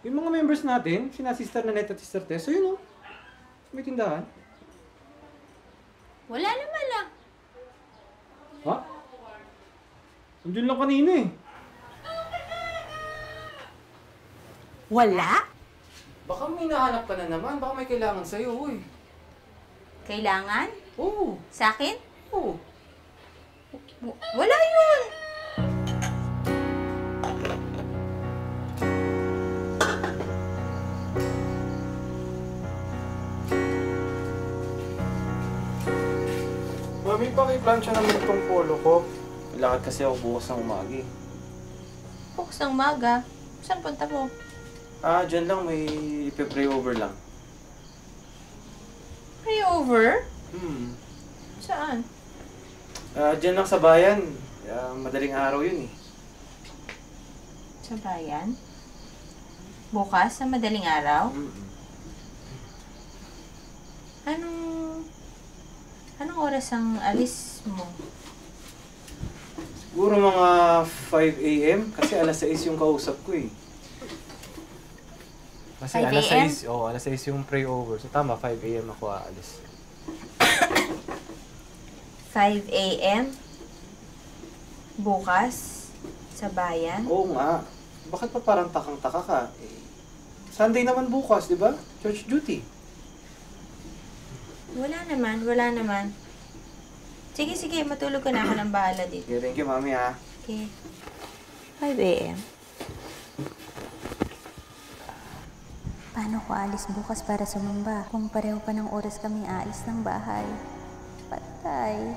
Yung mga members natin, sina Sister Nanette at Sister Tess, so yun o. May tindahan. Wala naman lang. Ha? Nandiyan lang kanina eh. Wala? Baka may nahanap ka na naman. Baka may kailangan sa'yo, uy. Kailangan? Oo. Sa akin? Oo. Wala yun. Mami, pakiplansya naman itong polo ko. Lakad kasi ako bukas ng umaga eh. Bukas ng umaga. Saan punta mo? Dyan lang. May ipe-pray over lang. Pray over? Saan? Dyan lang sa bayan. Madaling araw yun eh. Sa bayan? Bukas, sa madaling araw? Anong oras ang alis mo? Siguro mga 5 a.m. Kasi alas 6 yung kausap ko eh. Kasi 5 alas a.m.? 6, alas 6 yung pray over. So tama, 5 a.m. ako aalis. 5 a.m. Bukas, sa bayan? Oo nga. Bakit pa parang takang-taka ka? Sunday naman bukas, di ba? Church duty. Wala naman. Sige, matulog ka na, ako ng bahala dito. Okay, thank you, Mami, ha? Okay. 5 a.m. Paano ko alis bukas para sumamba kung pareho pa ng oras kaming aalis ng bahay? Patay.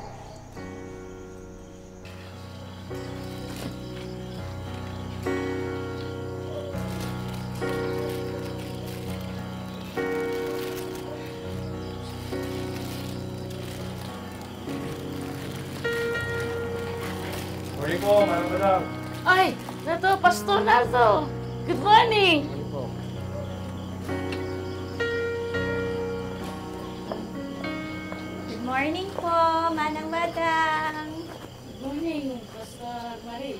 Morning po, madam. Ay, nato, Pastor Nato. Good morning. Good morning po, Manang Badang. Good morning, Pastor Marie.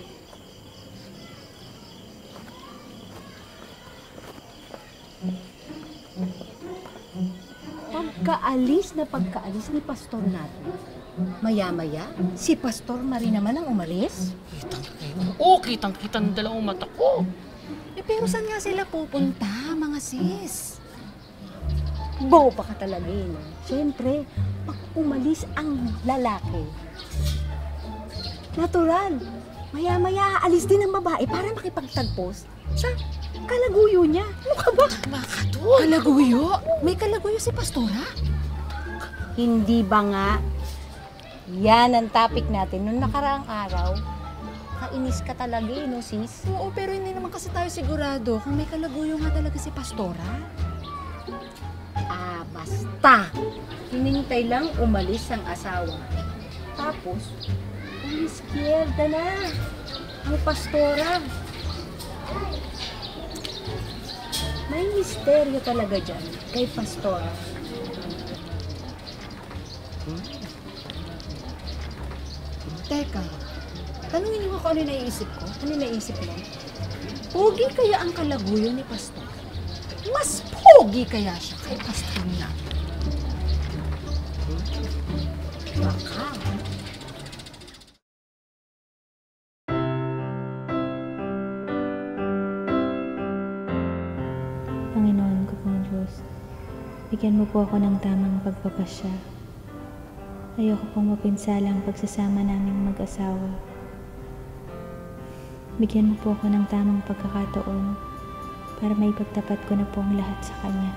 Pagkaalis ni Pastor natin, maya-maya, si Pastor Marie naman ang umalis. Kitang-kita ng dalawang mata ko. Pero saan nga sila pupunta, mga sis? Boba ka talaga eh, no? Siyempre, pag umalis ang lalaki, natural, maya-maya alis din ang babae para makipagtagpos sa kalaguyo niya. Ano ka ba? Kalaguyo? May kalaguyo si Pastora? Hindi ba nga? Yan ang topic natin nung nakaraang araw. Kainis ka talaga eh, no sis? Oo, pero hindi naman kasi tayo sigurado kung may kalaguyo nga talaga si Pastora. Basta. Hinintay lang umalis ang asawa. Tapos, umiskierda na ang Pastora. May misteryo talaga dyan kay Pastora. Teka, tanungin mo kung ano naiisip ko. Ano naiisip mo? Pogi kaya ang kalaguyo ni Pastor? Mas pogi kaya siya kay Pastor na? Baka. Panginoon ko pong Diyos, bigyan mo po ako ng tamang pagpapasya. Ayoko pong mapinsala ang pagsasama naming mag-asawa. Bigyan mo po ako ng tamang pagkakataon para maipagtapat ko na po ang lahat sa Kanya.